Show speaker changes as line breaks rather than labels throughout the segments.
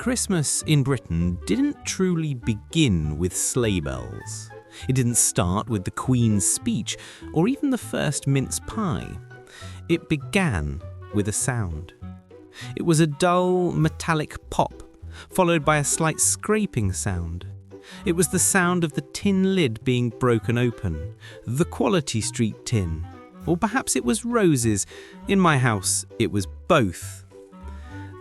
Christmas in Britain didn't truly begin with sleigh bells. It didn't start with the Queen's speech or even the first mince pie. It began with a sound. It was a dull, metallic pop, followed by a slight scraping sound. It was the sound of the tin lid being broken open, the Quality Street tin. Or perhaps it was roses. In my house, it was both.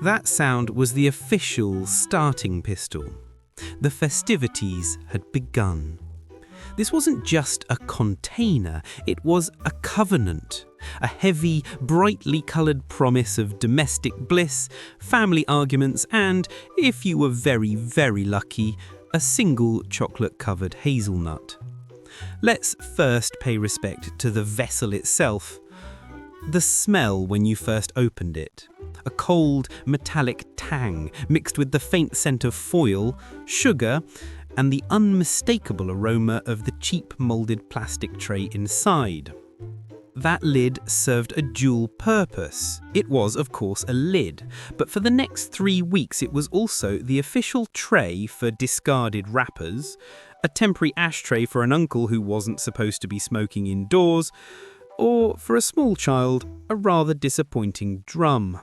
That sound was the official starting pistol. The festivities had begun. This wasn't just a container, it was a covenant. A heavy, brightly coloured promise of domestic bliss, family arguments and, if you were very, very lucky, a single chocolate-covered hazelnut. Let's first pay respect to the vessel itself. The smell when you first opened it. A cold, metallic tang mixed with the faint scent of foil, sugar, and the unmistakable aroma of the cheap moulded plastic tray inside. That lid served a dual purpose. It was, of course, a lid, but for the next 3 weeks it was also the official tray for discarded wrappers, a temporary ashtray for an uncle who wasn't supposed to be smoking indoors, or, for a small child, a rather disappointing drum.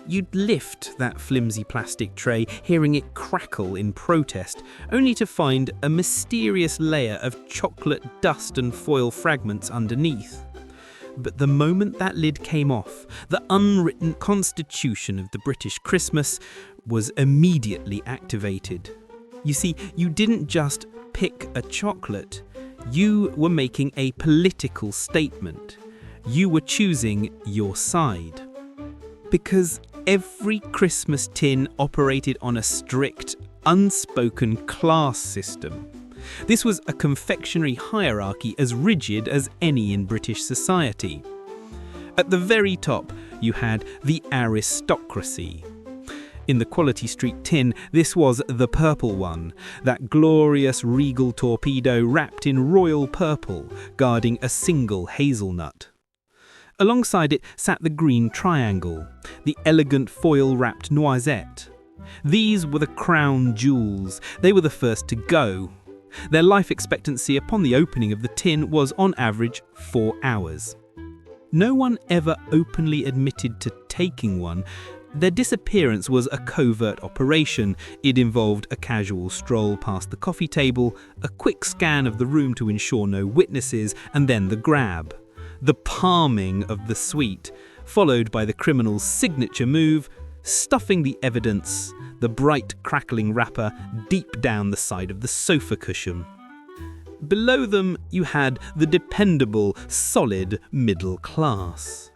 You'd lift that flimsy plastic tray, hearing it crackle in protest, only to find a mysterious layer of chocolate dust and foil fragments underneath. But the moment that lid came off, the unwritten constitution of the British Christmas was immediately activated. You see, you didn't just pick a chocolate, you were making a political statement. You were choosing your side. Because every Christmas tin operated on a strict, unspoken class system. This was a confectionery hierarchy as rigid as any in British society. At the very top, you had the Aristocracy. In the Quality Street tin, this was the purple one, that glorious regal torpedo wrapped in royal purple, guarding a single hazelnut. Alongside it sat the green triangle, the elegant foil-wrapped noisette. These were the crown jewels. They were the first to go. Their life expectancy upon the opening of the tin was on average 4 hours. No one ever openly admitted to taking one. Their disappearance was a covert operation. It involved a casual stroll past the coffee table, a quick scan of the room to ensure no witnesses, and then the grab. The palming of the sweet, followed by the criminal's signature move, stuffing the evidence, the bright crackling wrapper deep down the side of the sofa cushion. Below them you had the dependable, solid middle class.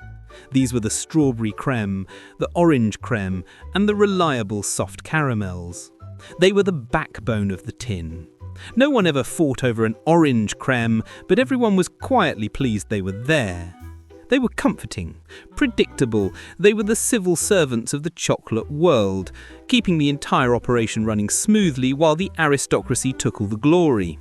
These were the strawberry creme, the orange creme, and the reliable soft caramels. They were the backbone of the tin. No one ever fought over an orange creme, but everyone was quietly pleased they were there. They were comforting, predictable. They were the civil servants of the chocolate world, keeping the entire operation running smoothly while the aristocracy took all the glory.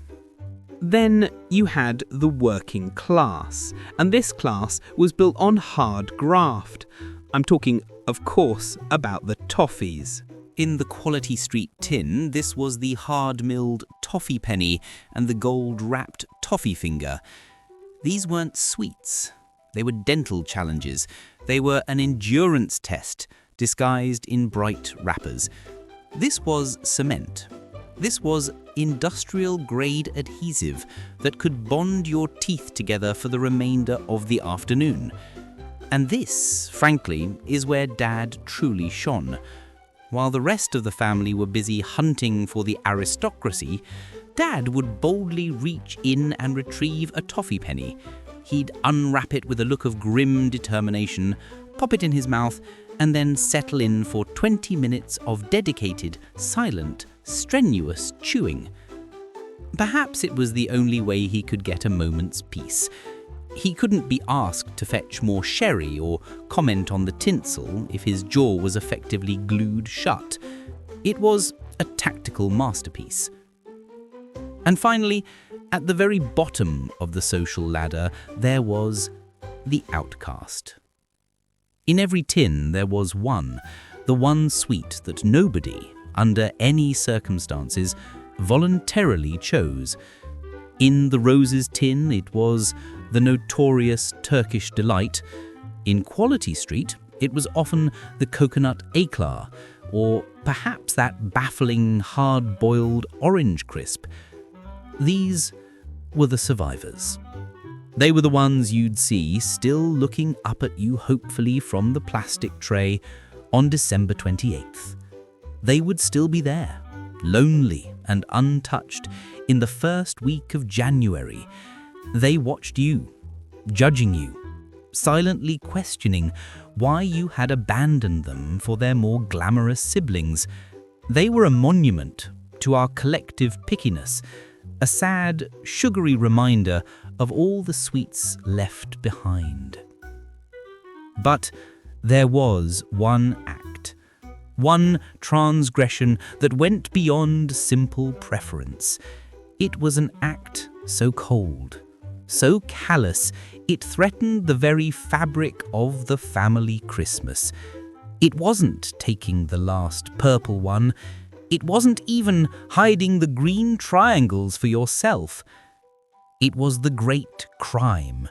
Then you had the working class, and this class was built on hard graft. I'm talking, of course, about the toffees. In the Quality Street tin, this was the hard-milled Toffee Penny and the gold-wrapped toffee finger. These weren't sweets. They were dental challenges. They were an endurance test, disguised in bright wrappers. This was cement. This was industrial-grade adhesive that could bond your teeth together for the remainder of the afternoon. And this, frankly, is where Dad truly shone. While the rest of the family were busy hunting for the aristocracy, Dad would boldly reach in and retrieve a toffee penny. He'd unwrap it with a look of grim determination, pop it in his mouth, and then settle in for 20 minutes of dedicated, silent, strenuous chewing. Perhaps it was the only way he could get a moment's peace. He couldn't be asked to fetch more sherry or comment on the tinsel if his jaw was effectively glued shut. It was a tactical masterpiece. And finally, at the very bottom of the social ladder, there was the outcast. In every tin there was one,
The one sweet that nobody, under any circumstances, voluntarily chose. In the Roses tin, it was the notorious Turkish delight. In Quality Street, it was often the coconut éclair, or perhaps that baffling hard-boiled orange crisp. These were the survivors. They were the ones you'd see still looking up at you hopefully from the plastic tray on December 28th. They would still be there, lonely and untouched, in the first week of January. They watched you, judging you, silently questioning why you had abandoned them for their more glamorous siblings. They were a monument to our collective pickiness, a sad, sugary reminder of all the sweets left behind. But there was one act, one transgression that went beyond simple preference. It was an act so cold, so callous, it threatened the very fabric of the family Christmas. It wasn't taking the last purple one. It wasn't even hiding the green triangles for yourself. It was the great crime.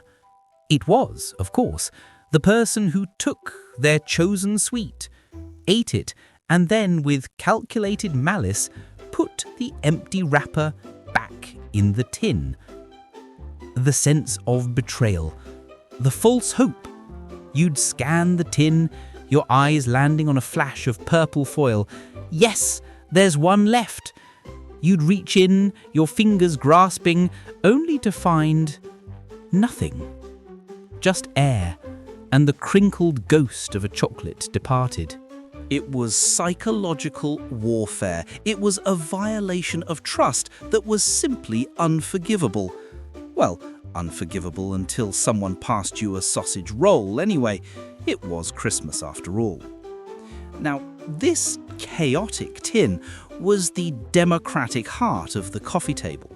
It was, of course, the person who took their chosen sweet, ate it, and then, with calculated malice, put the empty wrapper back in the tin. The sense of betrayal, the false hope. You'd scan the tin, your eyes landing on a flash of purple foil. Yes, there's one left. You'd reach in, your fingers grasping, only to find nothing. Just air, and the crinkled ghost of a chocolate departed.
It was psychological warfare. It was a violation of trust that was simply unforgivable. Well, unforgivable until someone passed you a sausage roll anyway. It was Christmas after all. Now, this chaotic tin was the democratic heart of the coffee table.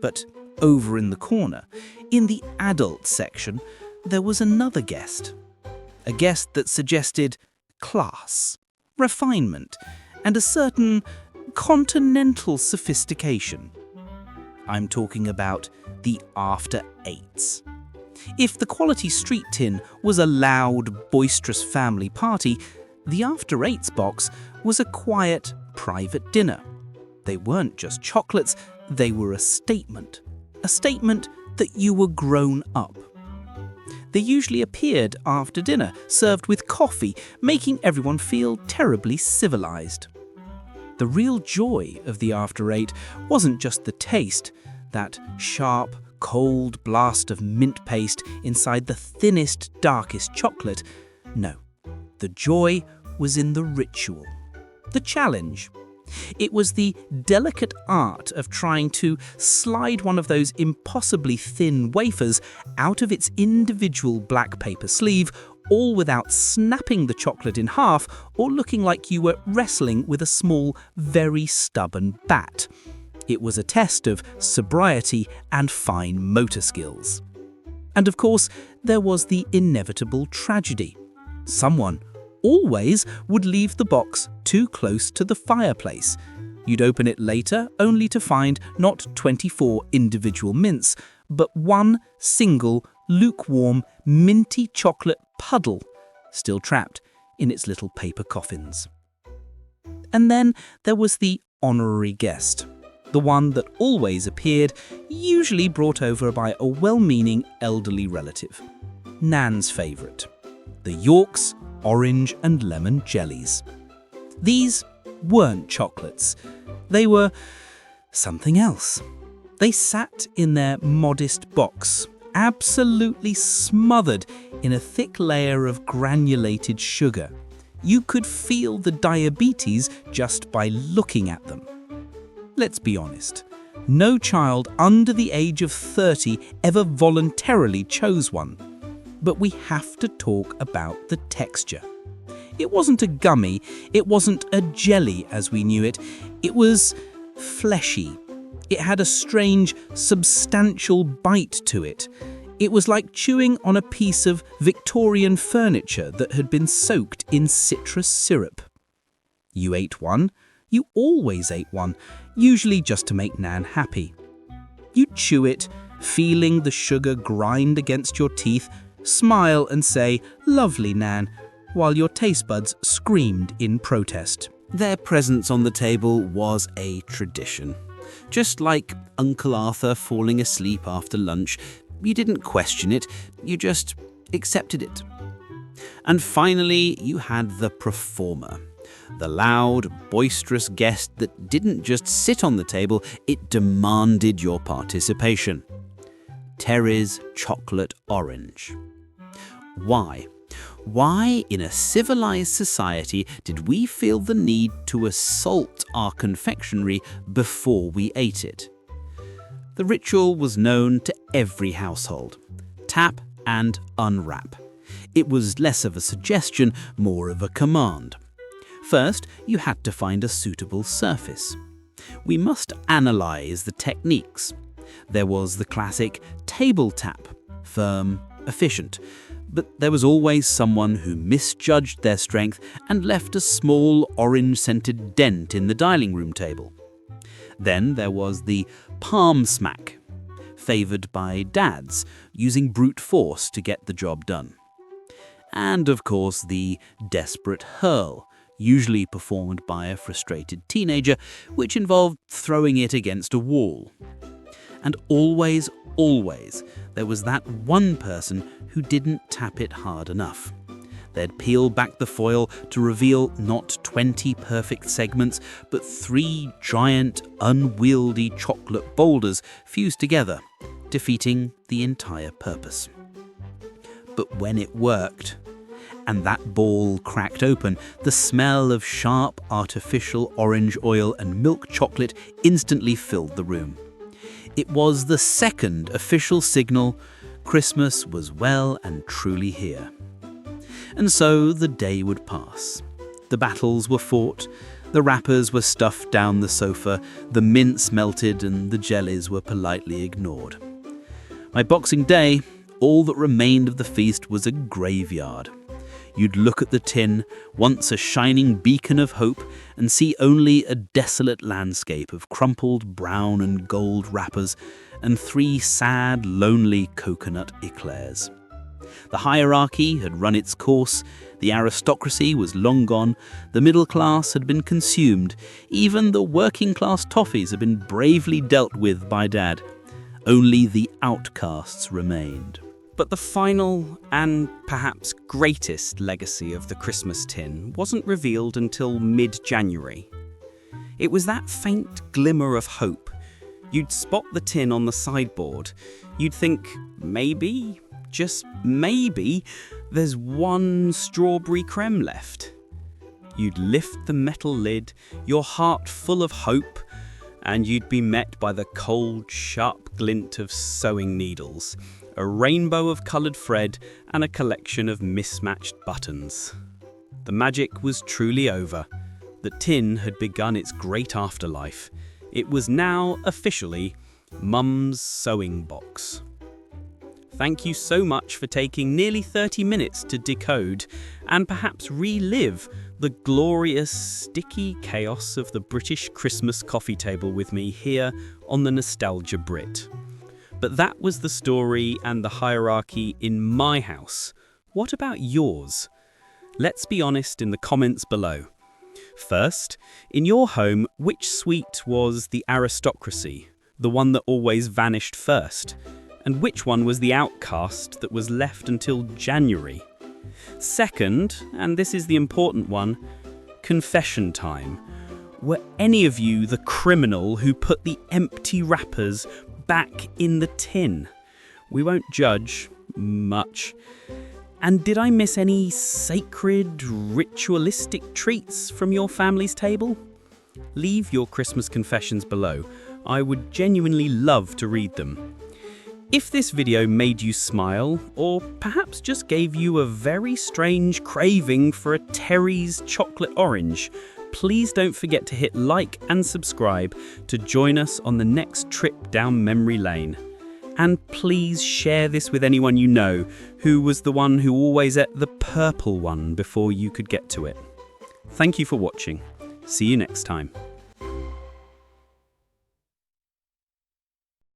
But over in the corner, in the adult section, there was another guest. A guest that suggested class, refinement, and a certain continental sophistication. I'm talking about the after eights. If the Quality Street tin was a loud, boisterous family party, the after eights box was a quiet, private dinner. They weren't just chocolates, they were a statement that you were grown up. They usually appeared after dinner, served with coffee, making everyone feel terribly civilized. The real joy of the after eight wasn't just the taste, that sharp, cold blast of mint paste inside the thinnest, darkest chocolate. No, the joy was in the ritual, the challenge. It was the delicate art of trying to slide one of those impossibly thin wafers out of its individual black paper sleeve, all without snapping the chocolate in half or looking like you were wrestling with a small, very stubborn bat. It was a test of sobriety and fine motor skills. And of course, there was the inevitable tragedy. Someone always would leave the box too close to the fireplace. You'd open it later only to find not 24 individual mints, but one single lukewarm minty chocolate puddle still trapped in its little paper coffins. And then there was the honorary guest, the one that always appeared, usually brought over by a well-meaning elderly relative. Nan's favourite, the York's orange and lemon jellies. These weren't chocolates. They were something else. They sat in their modest box, absolutely smothered in a thick layer of granulated sugar. You could feel the diabetes just by looking at them. Let's be honest, no child under the age of 30 ever voluntarily chose one. But we have to talk about the texture. It wasn't a gummy, it wasn't a jelly as we knew it. It was fleshy. It had a strange, substantial bite to it. It was like chewing on a piece of Victorian furniture that had been soaked in citrus syrup. You ate one. You always ate one, usually just to make Nan happy. You'd chew it, feeling the sugar grind against your teeth, smile and say, "Lovely, Nan," while your taste buds screamed in protest.
Their presence on the table was a tradition. Just like Uncle Arthur falling asleep after lunch, you didn't question it, you just accepted it. And finally, you had the performer. The loud, boisterous guest that didn't just sit on the table, it demanded your participation. Terry's chocolate orange. Why? Why, in a civilized society, did we feel the need to assault our confectionery before we ate it? The ritual was known to every household. Tap and unwrap. It was less of a suggestion, more of a command. First, you had to find a suitable surface. We must analyze the techniques. There was the classic table tap, firm, efficient. But there was always someone who misjudged their strength and left a small orange-scented dent in the dining room table. Then there was the palm smack, favoured by dads, using brute force to get the job done. And of course the desperate hurl, usually performed by a frustrated teenager, which involved throwing it against a wall. And always, there was that one person who didn't tap it hard enough. They'd peel back the foil to reveal not 20 perfect segments, but 3 giant, unwieldy chocolate boulders fused together, defeating the entire purpose. But when it worked, and that ball cracked open, the smell of sharp artificial orange oil and milk chocolate instantly filled the room. It was the second official signal Christmas was well and truly here. And so the day would pass. The battles were fought, the wrappers were stuffed down the sofa, the mince melted and the jellies were politely ignored. By Boxing Day, all that remained of the feast was a graveyard. You'd look at the tin, once a shining beacon of hope, and see only a desolate landscape of crumpled brown and gold wrappers and 3 sad, lonely coconut eclairs. The hierarchy had run its course, the aristocracy was long gone, the middle class had been consumed, even the working class toffees had been bravely dealt with by Dad. Only the outcasts remained.
But the final and perhaps greatest legacy of the Christmas tin wasn't revealed until mid-January. It was that faint glimmer of hope. You'd spot the tin on the sideboard. You'd think, maybe, just maybe, there's one strawberry creme left. You'd lift the metal lid, your heart full of hope, and you'd be met by the cold, sharp glint of sewing needles, a rainbow of coloured thread, and a collection of mismatched buttons. The magic was truly over. The tin had begun its great afterlife. It was now officially Mum's Sewing Box. Thank you so much for taking nearly 30 minutes to decode and perhaps relive the glorious sticky chaos of the British Christmas coffee table with me here on the Nostalgia Brit. But that was the story and the hierarchy in my house. What about yours? Let's be honest in the comments below. First, in your home, which sweet was the aristocracy, the one that always vanished first? And which one was the outcast that was left until January? Second, and this is the important one, confession time. Were any of you the criminal who put the empty wrappers back in the tin? We won't judge much. And did I miss any sacred, ritualistic treats from your family's table? Leave your Christmas confessions below. I would genuinely love to read them. If this video made you smile, or perhaps just gave you a very strange craving for a Terry's chocolate orange, please don't forget to hit like and subscribe to join us on the next trip down memory lane. And please share this with anyone you know who was the one who always ate the purple one before you could get to it. Thank you for watching. See you next time.